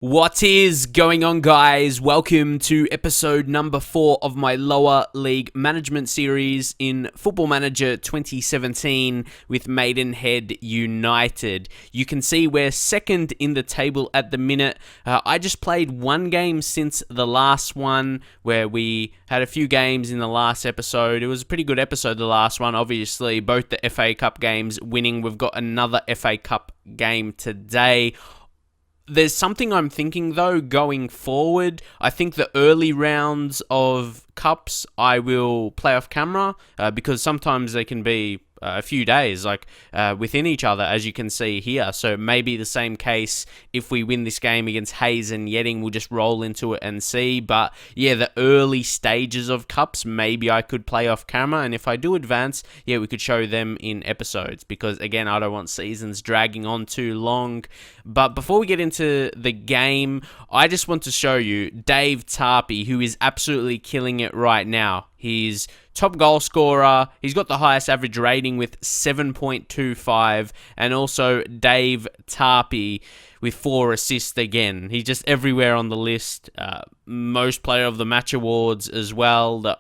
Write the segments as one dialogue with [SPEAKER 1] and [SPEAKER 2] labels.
[SPEAKER 1] What is going on, guys? Welcome to episode number 4 of my lower league management series in Football Manager 2017 with Maidenhead United. You can see we're second in the table at the minute. I just played one game since the last one, where we had a few games in the last episode. It was a pretty good episode, the last one. Obviously, both the FA Cup games winning. We've got another FA Cup game today. There's something I'm thinking, though, going forward. I think the early rounds of cups I will play off camera because sometimes they can be a few days within each other, as you can see here. So maybe the same case if we win this game against Hayes and Yetting, we'll just roll into it and see. But yeah, the early stages of cups, maybe I could play off camera, and if I do advance, yeah, we could show them in episodes, because again, I don't want seasons dragging on too long. But before we get into the game, I just want to show you Dave Tarpey, who is absolutely killing it right now. He's top goal scorer. He's got the highest average rating with 7.25, and also Dave Tarpey with 4 assists again. He's just everywhere on the list. Most player of the match awards as well. The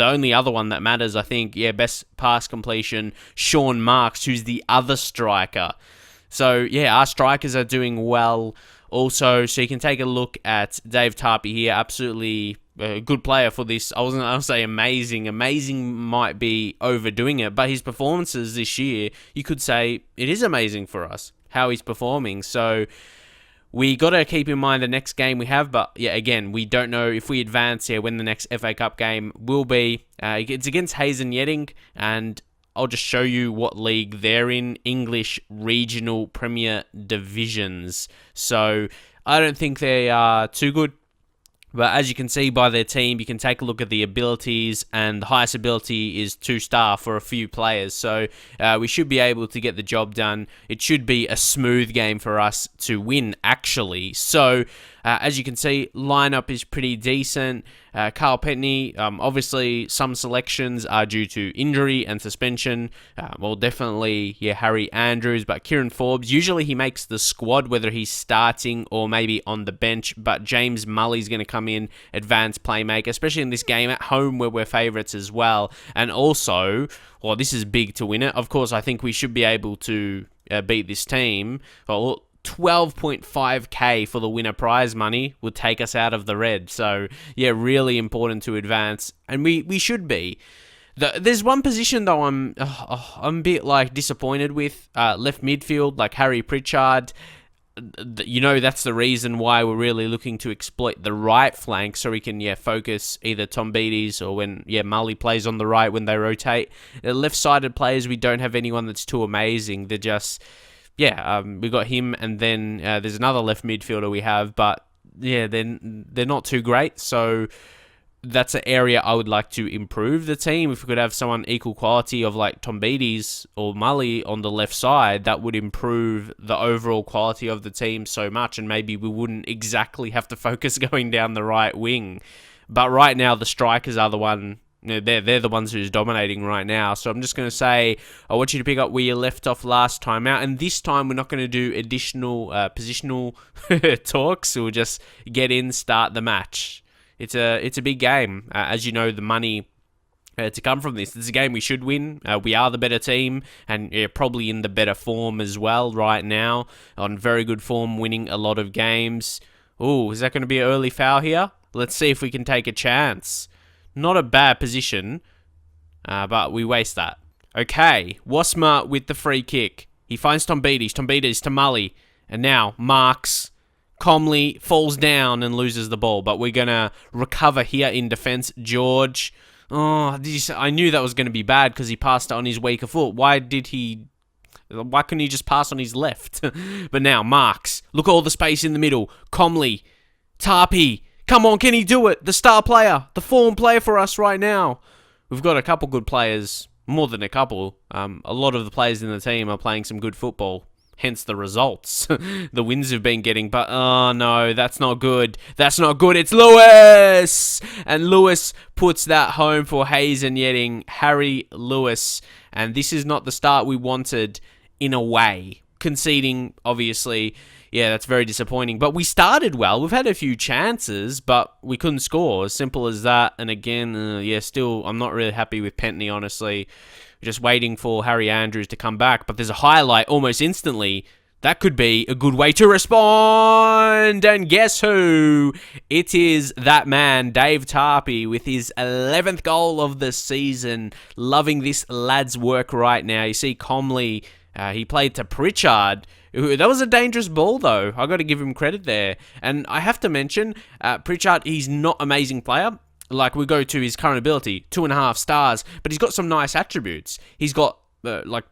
[SPEAKER 1] only other one that matters, I think, best pass completion, Sean Marks, who's the other striker. So yeah, our strikers are doing well also. So you can take a look at Dave Tarpey here. Absolutely a good player for this. I'll say amazing. Amazing might be overdoing it, but his performances this year, you could say it is amazing for us, how he's performing. So we got to keep in mind the next game we have, but yeah, again, we don't know if we advance here when the next FA Cup game will be. It's against Hayes and Yetting, and I'll just show you what league they're in. English Regional Premier Divisions. So I don't think they are too good. But as you can see by their team, you can take a look at the abilities, and the highest ability is 2-star for a few players. So we should be able to get the job done. It should be a smooth game for us to win, actually. So as you can see, lineup is pretty decent. Carl Petney, obviously some selections are due to injury and suspension. Definitely, Harry Andrews, but Kieran Forbes, usually he makes the squad, whether he's starting or maybe on the bench, but James Mully's going to come in, advanced playmaker, especially in this game at home where we're favourites as well. And also, this is big to win it. Of course, I think we should be able to beat this team. 12.5k for the winner prize money would take us out of the red. So yeah, really important to advance, and we should be. There's one position though I'm a bit disappointed with, left midfield, like Harry Pritchard. That's the reason why we're really looking to exploit the right flank, so we can focus either Tom Beatties or when Mully plays on the right when they rotate. The left-sided players, we don't have anyone that's too amazing. They're just we got him, and then there's another left midfielder we have, but they're not too great. So that's an area I would like to improve the team. If we could have someone equal quality of like Tom Beatties or Mully on the left side, that would improve the overall quality of the team so much, and maybe we wouldn't exactly have to focus going down the right wing. But right now, the strikers are the one. They're the ones who's dominating right now. So I'm just going to say, I want you to pick up where you left off last time out. And this time, we're not going to do additional positional talks. We'll just get in, start the match. It's a big game. As you know, the money to come from this. This is a game we should win. We are the better team, and probably in the better form as well right now. On very good form, winning a lot of games. Ooh, is that going to be an early foul here? Let's see if we can take a chance. Not a bad position, but we waste that. Okay, Wasma with the free kick. He finds Tom Beatties. Tom Beatties to Mully. And now Marks calmly falls down and loses the ball. But we're going to recover here in defence. George. I knew that was going to be bad because he passed it on his weaker foot. Why couldn't he just pass on his left? But now Marks. Look at all the space in the middle. Comley. Tarpey. Come on, can he do it? The star player, the form player for us right now. We've got a couple good players, more than a couple. A lot of the players in the team are playing some good football, hence the results. The wins we've been getting, but oh no, that's not good. That's not good. It's Lewis! And Lewis puts that home for Hayes and Yetting. Harry Lewis. And this is not the start we wanted in a way. Conceding, obviously, yeah, that's very disappointing. But we started well. We've had a few chances, but we couldn't score. As simple as that. And again, still, I'm not really happy with Pentney, honestly. Just waiting for Harry Andrews to come back. But there's a highlight almost instantly. That could be a good way to respond. And guess who? It is that man, Dave Tarpey, with his 11th goal of the season. Loving this lad's work right now. You see Comley, he played to Pritchard. That was a dangerous ball, though. I got to give him credit there. And I have to mention, Pritchard, he's not an amazing player. Like, we go to his current ability, 2.5 stars, but he's got some nice attributes. He's got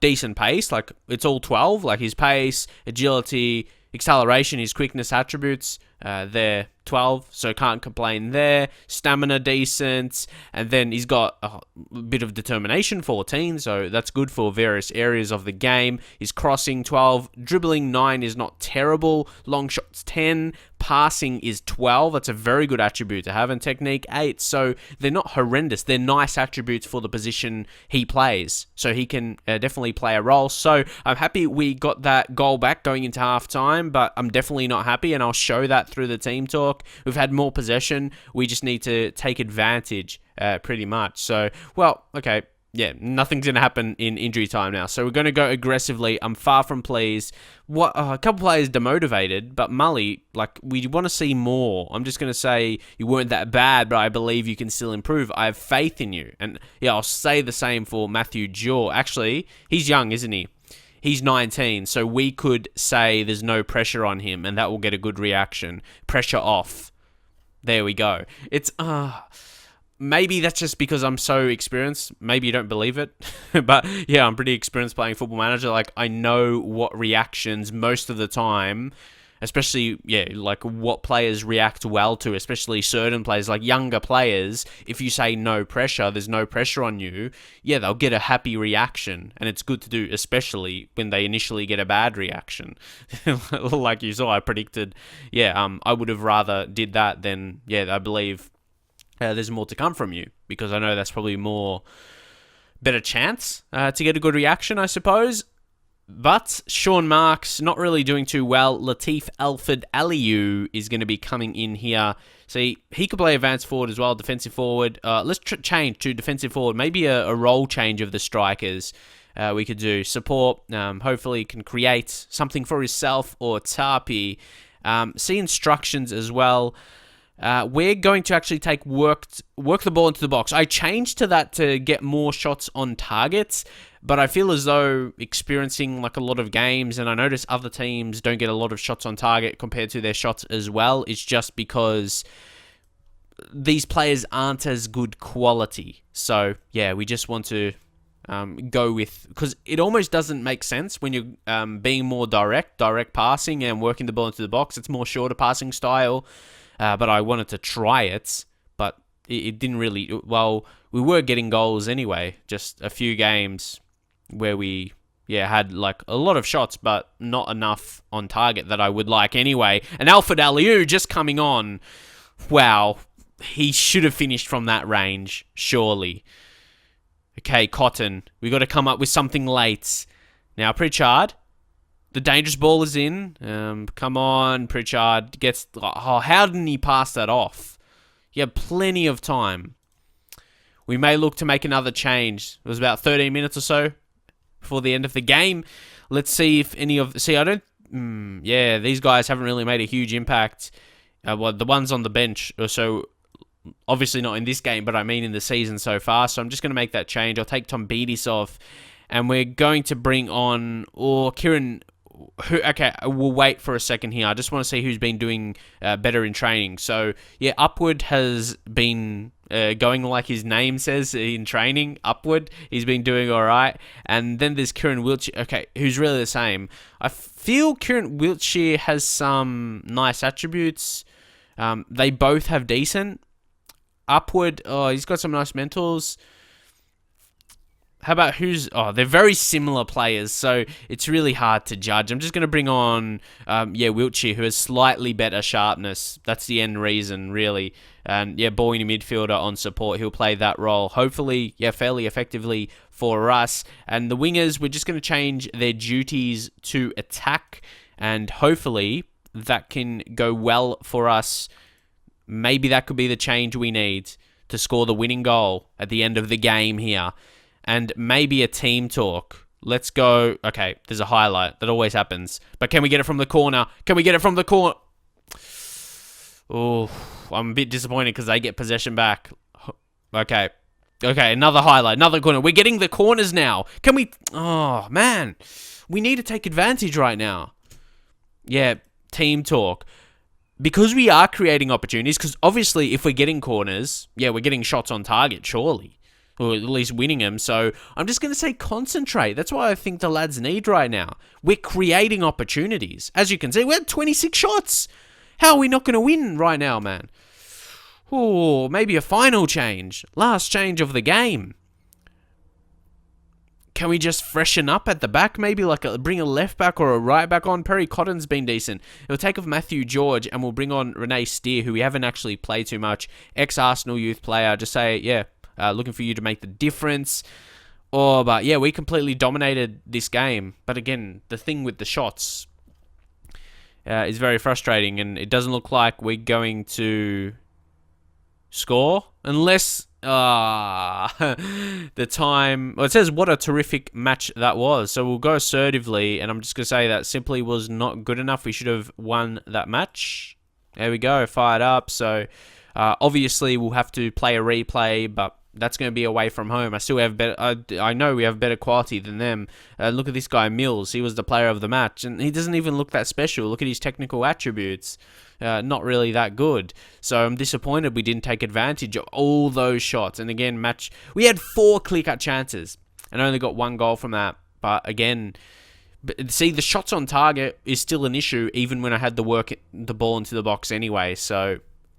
[SPEAKER 1] decent pace, like it's all 12, like his pace, agility, acceleration, his quickness attributes, they're 12, so can't complain there. Stamina decent, and then he's got a bit of determination, 14, so that's good for various areas of the game. His crossing 12, dribbling 9 is not terrible, long shots 10, passing is 12, that's a very good attribute to have, and technique 8, so they're not horrendous, they're nice attributes for the position he plays, so he can definitely play a role. So I'm happy we got that goal back going into half time, but I'm definitely not happy, and I'll show that through the team talk. We've had more possession, we just need to take advantage pretty much. So, well, okay, yeah, nothing's going to happen in injury time now. So we're going to go aggressively. I'm far from pleased. A couple players demotivated, but Mully, like, we want to see more. I'm just going to say you weren't that bad, but I believe you can still improve. I have faith in you. And yeah, I'll say the same for Matthew Jaw. Actually, he's young, isn't he? He's 19, so we could say there's no pressure on him, and that will get a good reaction. Pressure off. There we go. It's, maybe that's just because I'm so experienced. Maybe you don't believe it. But yeah, I'm pretty experienced playing Football Manager. Like, I know what reactions most of the time, especially, yeah, like what players react well to, especially certain players, like younger players. If you say no pressure, there's no pressure on you, yeah, they'll get a happy reaction. And it's good to do, especially when they initially get a bad reaction. Like you saw, I predicted, I would have rather did that than, I believe there's more to come from you, because I know that's probably better chance to get a good reaction, I suppose. But Sean Marks not really doing too well. Latif Alfred Aliou is going to be coming in here. See, he could play advanced forward as well, defensive forward. Let's change to defensive forward. Maybe a role change of the strikers we could do. Support, hopefully can create something for himself or Tarpey. See instructions as well. We're going to actually work the ball into the box. I changed to that to get more shots on targets, but I feel as though experiencing like a lot of games, and I notice other teams don't get a lot of shots on target compared to their shots as well. It's just because these players aren't as good quality. So yeah, we just want to go with, because it almost doesn't make sense when you're being more direct passing and working the ball into the box. It's more shorter passing style. But I wanted to try it, but it didn't really. Well, we were getting goals anyway. Just a few games where we had like a lot of shots, but not enough on target that I would like anyway. And Alfred Aliou just coming on. Wow, he should have finished from that range, surely. Okay, Cotton, we got to come up with something late. Now, Pritchard. The dangerous ball is in. Come on, Pritchard gets. Oh, how didn't he pass that off? He had plenty of time. We may look to make another change. It was about 13 minutes or so before the end of the game. Let's see if any of. See, I don't. These guys haven't really made a huge impact. Well, the ones on the bench or so. Obviously not in this game, but I mean in the season so far. So I'm just going to make that change. I'll take Tom Beatties off, and we're going to bring on Kieran. Okay, we'll wait for a second here. I just want to see who's been doing better in training. So, yeah, Upward has been going like his name says in training. Upward, he's been doing all right. And then there's Kieran Wiltshire, okay, who's really the same. I feel Kieran Wiltshire has some nice attributes. They both have decent. Upward, he's got some nice mentals. How about they're very similar players, so it's really hard to judge. I'm just going to bring on, Wiltshire, who has slightly better sharpness. That's the end reason, really. And, ball in a midfielder on support. He'll play that role, hopefully, fairly effectively for us. And the wingers, we're just going to change their duties to attack. and hopefully that can go well for us. Maybe that could be the change we need to score the winning goal at the end of the game here. And maybe a team talk. Let's go. Okay, there's a highlight. That always happens. But can we get it from the corner? Can we get it from the corner? Oh, I'm a bit disappointed because they get possession back. Okay. Okay, another highlight. Another corner. We're getting the corners now. Can we... Oh, man. We need to take advantage right now. Yeah, team talk. Because we are creating opportunities, because obviously if we're getting corners, yeah, we're getting shots on target, surely. Or at least winning them. So I'm just going to say concentrate. That's what I think the lads need right now. We're creating opportunities. As you can see, we had 26 shots. How are we not going to win right now, man? Oh, maybe a final change. Last change of the game. Can we just freshen up at the back? Maybe like bring a left back or a right back on. Perry Cotton's been decent. It'll take off Matthew George and we'll bring on Renee Steer, who we haven't actually played too much. Ex-Arsenal youth player. Just say, yeah, looking for you to make the difference. Oh, but yeah, we completely dominated this game. But again, the thing with the shots is very frustrating. And it doesn't look like we're going to score unless... the time... Well, it says what a terrific match that was. So we'll go assertively, and I'm just going to say that simply was not good enough. We should have won that match. There we go, fired up. So obviously we'll have to play a replay, but that's going to be away from home. I still have better... I know we have better quality than them. Look at this guy, Mills. He was the player of the match, and he doesn't even look that special. Look at his technical attributes. Not really that good. So I'm disappointed we didn't take advantage of all those shots. And again, we had 4 clear-cut chances and only got 1 goal from that. But again, see, the shots on target is still an issue even when I had the ball into the box anyway. So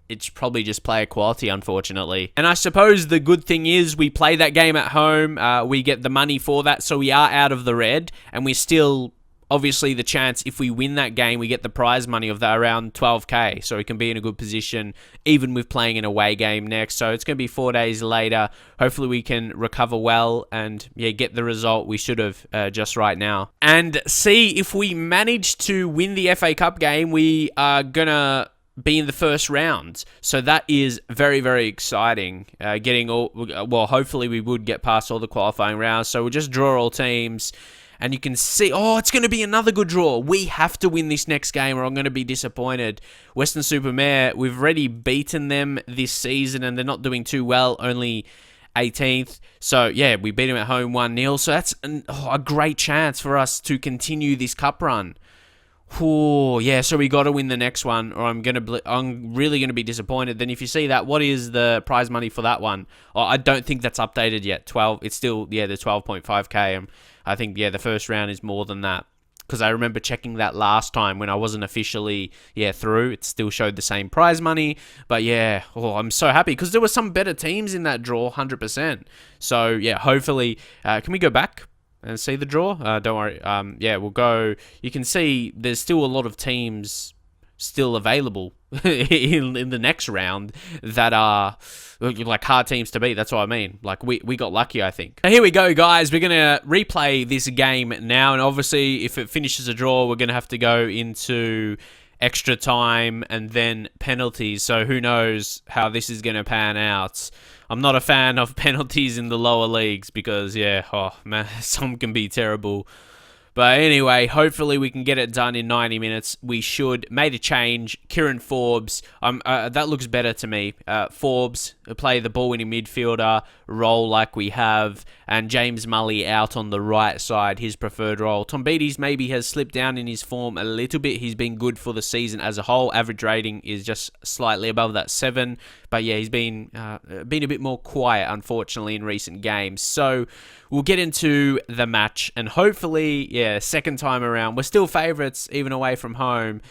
[SPEAKER 1] it's probably just player quality, unfortunately. And I suppose the good thing is we play that game at home. We get the money for that, so we are out of the red. And we're still... Obviously, the chance, if we win that game, we get the prize money of that around 12k. So we can be in a good position, even with playing an away game next. So it's going to be 4 days later. Hopefully, we can recover well and yeah, get the result we should have just right now. And see, if we manage to win the FA Cup game, we are going to be in the first round. So that is very, very exciting. Hopefully, we would get past all the qualifying rounds. So we'll just draw all teams. And you can see, it's going to be another good draw. We have to win this next game or I'm going to be disappointed. Western Supermare, we've already beaten them this season and they're not doing too well, only 18th. So, yeah, we beat them at home 1-0. So that's a great chance for us to continue this cup run. Oh, yeah, so we got to win the next one or I'm really going to be disappointed. Then if you see that, what is the prize money for that one? I don't think that's updated yet. 12, it's still, the 12.5k. I think, the first round is more than that. Because I remember checking that last time when I wasn't officially, through. It still showed the same prize money. But, I'm so happy. Because there were some better teams in that draw, 100%. So, hopefully... can we go back and see the draw? Don't worry. We'll go... You can see there's still a lot of teams still available in the next round that are like hard teams to beat. That's what I mean. Like we got lucky, I think. Now, here we go, guys. We're gonna replay this game now, and obviously if it finishes a draw, we're gonna have to go into extra time and then penalties. So who knows how this is gonna pan out. I'm not a fan of penalties in the lower leagues because some can be terrible. But anyway, hopefully we can get it done in 90 minutes. We should. Made a change. Kieran Forbes. That looks better to me. Forbes, play the ball-winning midfielder role like we have. And James Mully out on the right side, his preferred role. Tom Beatties maybe has slipped down in his form a little bit. He's been good for the season as a whole. Average rating is just slightly above that 7. But yeah, he's been a bit more quiet, unfortunately, in recent games. So we'll get into the match. And hopefully, second time around, we're still favourites, even away from home.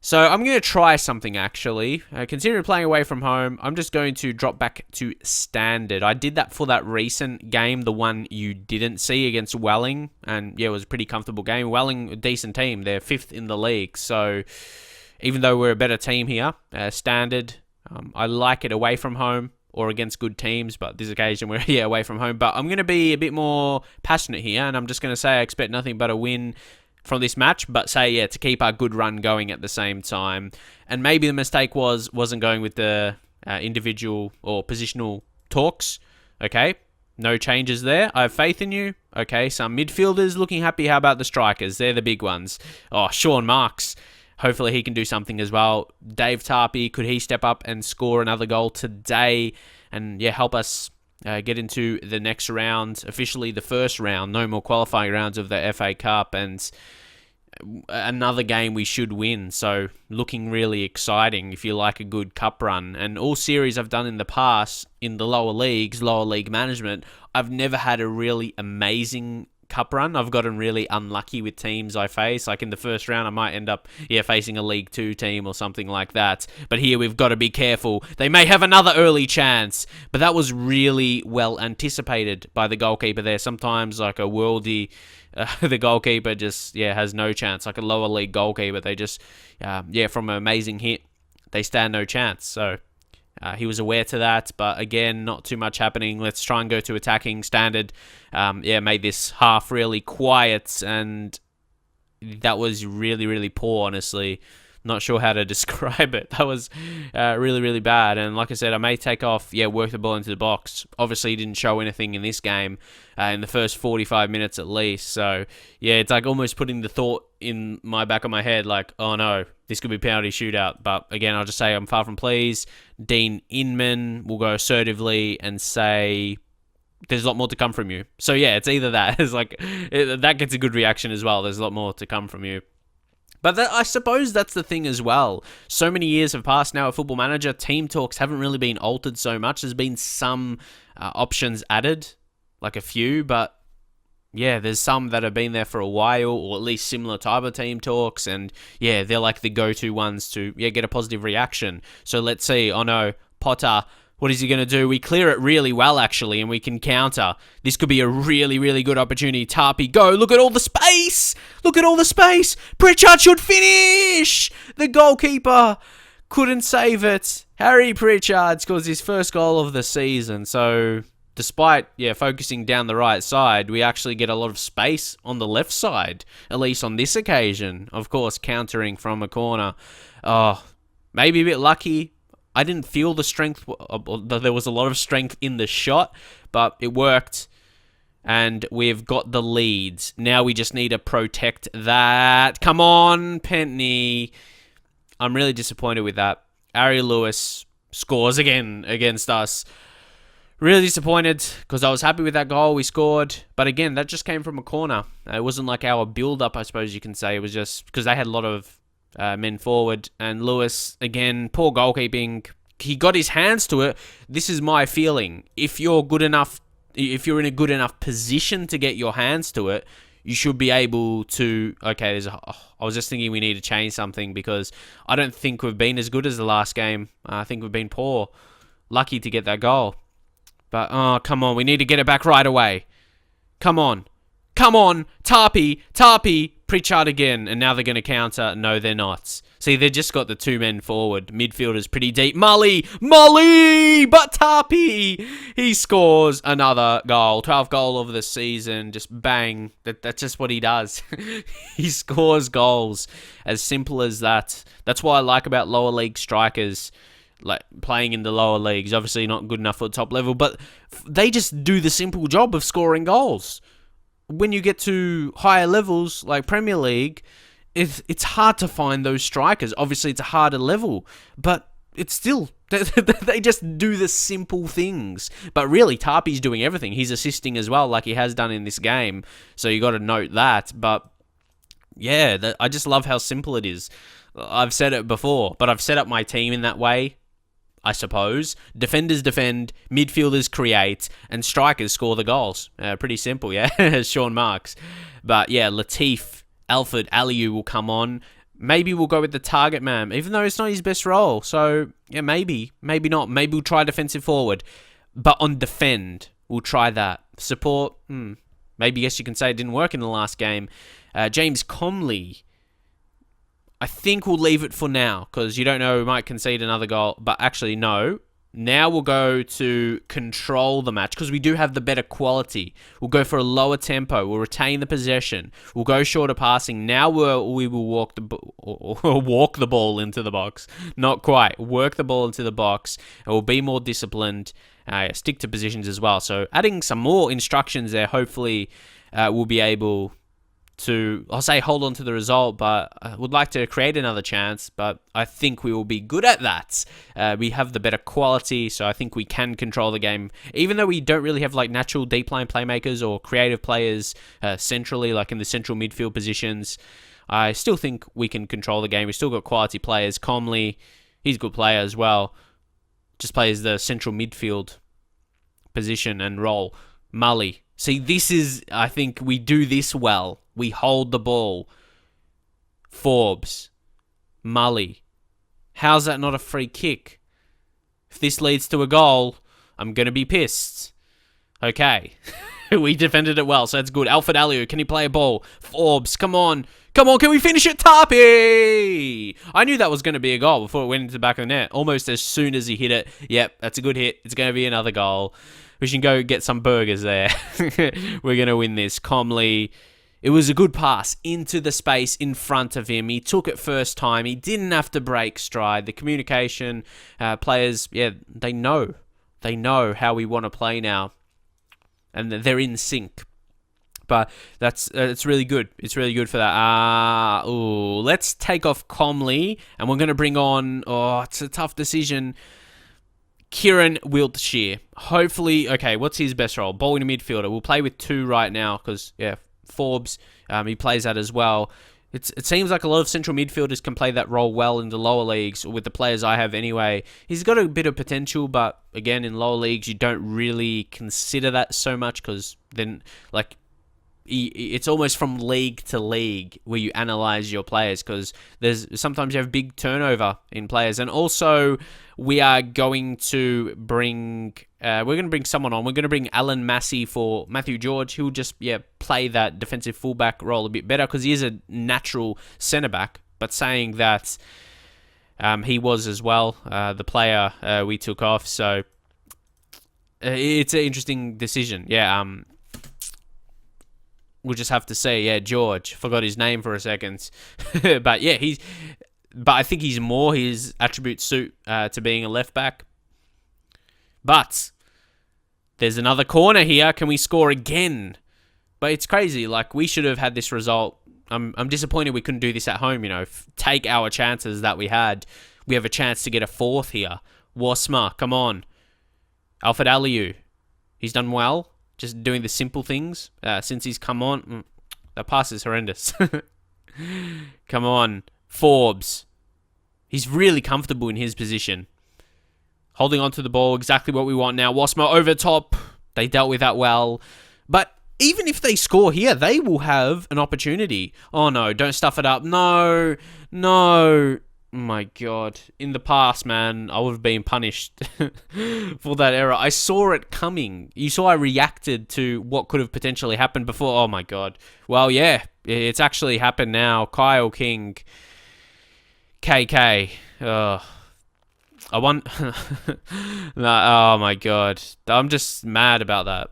[SPEAKER 1] So I'm going to try something, actually. Considering playing away from home, I'm just going to drop back to standard. I did that for that recent game, the one you didn't see against Welling. And yeah, it was a pretty comfortable game. Welling, a decent team. They're 5th in the league. So even though we're a better team here, standard, I like it away from home or against good teams, but this occasion we're away from home. But I'm going to be a bit more passionate here, and I'm just going to say I expect nothing but a win. from this match, but say, yeah, to keep our good run going at the same time. And maybe the mistake wasn't going with the individual or positional talks. Okay, no changes there. I have faith in you. Okay, some midfielders looking happy. How about the strikers? They're the big ones. Oh, Sean Marks. Hopefully he can do something as well. Dave Tarpey, could he step up and score another goal today? And yeah, help us get into the next round, officially the first round. No more qualifying rounds of the FA Cup, and another game we should win. So looking really exciting if you like a good cup run. And all series I've done in the past in the lower leagues, lower league management, I've never had a really amazing cup run. I've gotten really unlucky with teams I face. Like in the first round, I might end up facing a League 2 team or something like that. But here we've got to be careful. They may have another early chance. But that was really well anticipated by the goalkeeper there. Sometimes like a worldie, the goalkeeper just has no chance. Like a lower league goalkeeper, they just from an amazing hit, they stand no chance. So he was aware to that, but again, not too much happening. Let's try and go to attacking standard. Made this half really quiet, and that was really, really poor, honestly. Not sure how to describe it. That was really, really bad. And like I said, I may take off, work the ball into the box. Obviously, he didn't show anything in this game in the first 45 minutes at least. So, it's like almost putting the thought in my back of my head, like, oh no, this could be penalty shootout. But again, I'll just say I'm far from pleased. Dean Inman will go assertively and say there's a lot more to come from you. So it's either that. It's like that gets a good reaction as well. There's a lot more to come from you. But I suppose that's the thing as well. So many years have passed now at Football Manager. Team talks haven't really been altered so much. There's been some options added, like a few, but there's some that have been there for a while, or at least similar type of team talks, and they're like the go-to ones to get a positive reaction. So let's see. Oh no, Potter. What is he going to do? We clear it really well, actually, and we can counter. This could be a really, really good opportunity. Tarpey, go. Look at all the space. Look at all the space. Pritchard should finish. The goalkeeper couldn't save it. Harry Pritchard scores his first goal of the season. So despite, focusing down the right side, we actually get a lot of space on the left side, at least on this occasion. Of course, countering from a corner. Oh, maybe a bit lucky. I didn't feel the strength. There was a lot of strength in the shot, but it worked. And we've got the leads. Now we just need to protect that. Come on, Penny. I'm really disappointed with that. Ari Lewis scores again against us. Really disappointed because I was happy with that goal we scored. But again, that just came from a corner. It wasn't like our build-up, I suppose you can say. It was just because they had a lot of men forward, and Lewis, again, poor goalkeeping. He got his hands to it. This is my feeling. If you're in a good enough position to get your hands to it, you should be able to. Okay, I was just thinking we need to change something because I don't think we've been as good as the last game. I think we've been poor. Lucky to get that goal, but come on, we need to get it back right away. Come on, Tarpey. Pritchard again, and now they're going to counter. No, they're not. See, they just got the two men forward. Midfielders pretty deep. Mully! But Tarpey! He scores another goal. 12th goal of the season. Just bang. That's just what he does. He scores goals. As simple as that. That's what I like about lower league strikers, like playing in the lower leagues. Obviously not good enough for the top level, but they just do the simple job of scoring goals. When you get to higher levels, like Premier League, it's hard to find those strikers. Obviously, it's a harder level, but it's still, they just do the simple things. But really, Tarpey's doing everything. He's assisting as well, like he has done in this game. So you got to note that. But I just love how simple it is. I've said it before, but I've set up my team in that way, I suppose. Defenders defend, midfielders create, and strikers score the goals. Pretty simple, as Sean Marks. But Latif, Alfred, Aliou will come on. Maybe we'll go with the target man, even though it's not his best role. So, maybe not. Maybe we'll try defensive forward. But on defend, we'll try that. Support, maybe you can say it didn't work in the last game. James Comley, I think we'll leave it for now, because you don't know, we might concede another goal. But actually, no. Now we'll go to control the match because we do have the better quality. We'll go for a lower tempo. We'll retain the possession. We'll go shorter passing. Now we will walk the ball into the box. Not quite. Work the ball into the box, and we'll be more disciplined. Stick to positions as well. So adding some more instructions there. Hopefully, we'll be able to, I'll say hold on to the result, but I would like to create another chance, but I think we will be good at that. We have the better quality, so I think we can control the game. Even though we don't really have like natural deep line playmakers or creative players centrally, like in the central midfield positions, I still think we can control the game. We've still got quality players. Comley, he's a good player as well. Just plays the central midfield position and role. Mully. See, this is, I think we do this well. We hold the ball. Forbes. Mully. How's that not a free kick? If this leads to a goal, I'm going to be pissed. Okay. We defended it well, so that's good. Alfred Aliou, can he play a ball? Forbes, come on. Come on, can we finish it? Tapi! I knew that was going to be a goal before it went into the back of the net. Almost as soon as he hit it. Yep, that's a good hit. It's going to be another goal. We should go get some burgers there. We're going to win this. Comley, it was a good pass into the space in front of him. He took it first time. He didn't have to break stride. The communication, players, yeah, they know. They know how we want to play now. And they're in sync. But it's really good. It's really good for that. Let's take off Comley. And we're going to bring on, it's a tough decision, Kieran Wiltshire. Hopefully, okay, what's his best role? Bowling midfielder. We'll play with 2 right now because, yeah, Forbes, he plays that as well. It seems like a lot of central midfielders can play that role well in the lower leagues with the players I have anyway. He's got a bit of potential, but again, in lower leagues, you don't really consider that so much because then, like, it's almost from league to league where you analyze your players because sometimes you have big turnover in players. And also, we are going to bring someone on. We're going to bring Alan Massey for Matthew George. He'll just play that defensive fullback role a bit better because he is a natural centre back. But saying that, he was as well the player we took off. So it's an interesting decision. We'll just have to say, George. Forgot his name for a second. But I think his attributes suit to being a left back. But there's another corner here. Can we score again? But it's crazy. Like, we should have had this result. I'm disappointed we couldn't do this at home, take our chances that we had. We have a chance to get a 4th here. Wasma, come on. Alfred Aliou. He's done well. Just doing the simple things since he's come on. That pass is horrendous. Come on. Forbes. He's really comfortable in his position. Holding on to the ball, exactly what we want now. Wasmo over top. They dealt with that well. But even if they score here, they will have an opportunity. Oh no, don't stuff it up. No. Oh my God. In the past, man, I would have been punished for that error. I saw it coming. You saw I reacted to what could have potentially happened before. Oh my God. Well, yeah, it's actually happened now. Kyle King. KK. I want... No, oh my God. I'm just mad about that.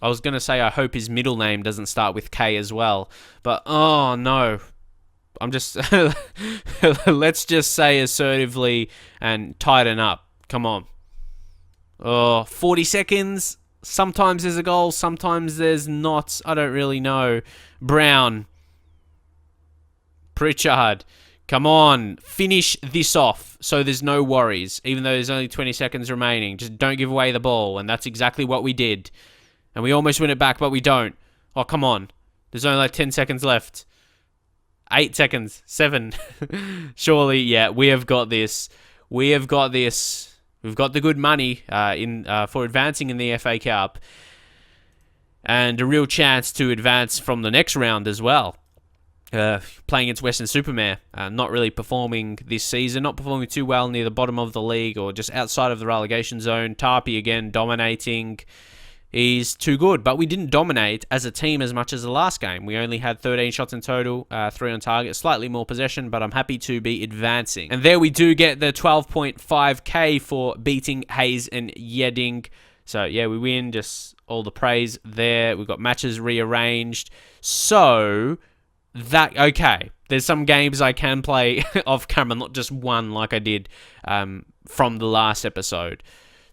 [SPEAKER 1] I was going to say I hope his middle name doesn't start with K as well. But, oh no. I'm just... Let's just say assertively and tighten up. Come on. 40 seconds. Sometimes there's a goal. Sometimes there's not. I don't really know. Brown. Pritchard. Come on. Finish this off so there's no worries. Even though there's only 20 seconds remaining. Just don't give away the ball. And that's exactly what we did. And we almost win it back, but we don't. Oh, come on. There's only like 10 seconds left. 8 seconds. 7. Surely, yeah, we have got this. We have got this. We've got the good money for advancing in the FA Cup. And a real chance to advance from the next round as well. Playing against Western Supermare. Not really performing this season. Not performing too well near the bottom of the league or just outside of the relegation zone. Tapi again dominating. is too good. But we didn't dominate as a team as much as the last game. We only had 13 shots in total, 3 on target, slightly more possession, but I'm happy to be advancing. And there we do get the 12.5k for beating Hayes and Yedding. So yeah, we win, just all the praise there. We've got matches rearranged. So that, okay, there's some games I can play off camera, not just one like I did from the last episode.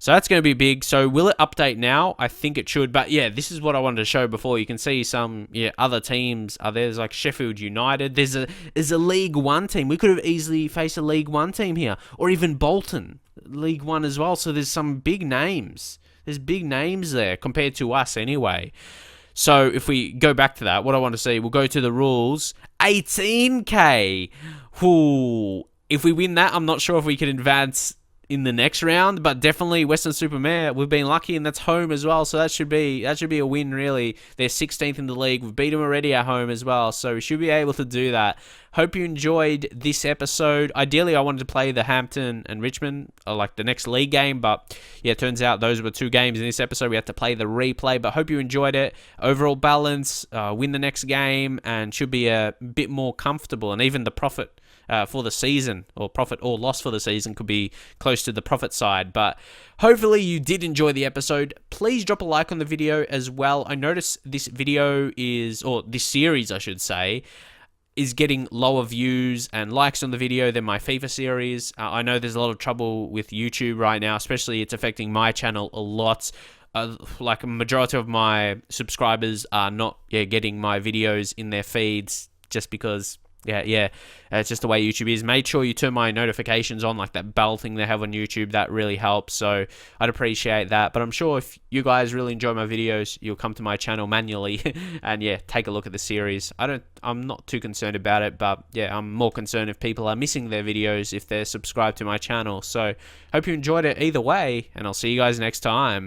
[SPEAKER 1] So that's going to be big. So will it update now? I think it should. But yeah, this is what I wanted to show before. You can see some other teams are there. There's like Sheffield United. There's a League One team. We could have easily faced a League One team here. Or even Bolton, League One as well. So there's some big names. There's big names there compared to us anyway. So if we go back to that, what I want to see, we'll go to the rules. 18k. Ooh. If we win that, I'm not sure if we can advance in the next round, but definitely Western-super-Mare, we've been lucky, and that's home as well, so that should be a win, really. They're 16th in the league. We've beat them already at home as well, so we should be able to do that. Hope you enjoyed this episode. Ideally, I wanted to play the Hampton and Richmond, like the next league game, but yeah, it turns out those were 2 games in this episode. We had to play the replay, but hope you enjoyed it. Overall balance, win the next game, and should be a bit more comfortable, and even the profit for the season, or profit or loss for the season, could be close to the profit side. But hopefully you did enjoy the episode. Please drop a like on the video as well. I noticed this video is, or this series I should say, is getting lower views and likes on the video than my FIFA series. I know there's a lot of trouble with YouTube right now, especially it's affecting my channel a lot. Like a majority of my subscribers are not getting my videos in their feeds just because it's just the way YouTube is. Make sure you turn my notifications on, like that bell thing they have on YouTube. That really helps, so I'd appreciate that. But I'm sure if you guys really enjoy my videos, you'll come to my channel manually and take a look at the series. I'm not too concerned about it, but I'm more concerned if people are missing their videos if they're subscribed to my channel. So hope you enjoyed it either way, and I'll see you guys next time.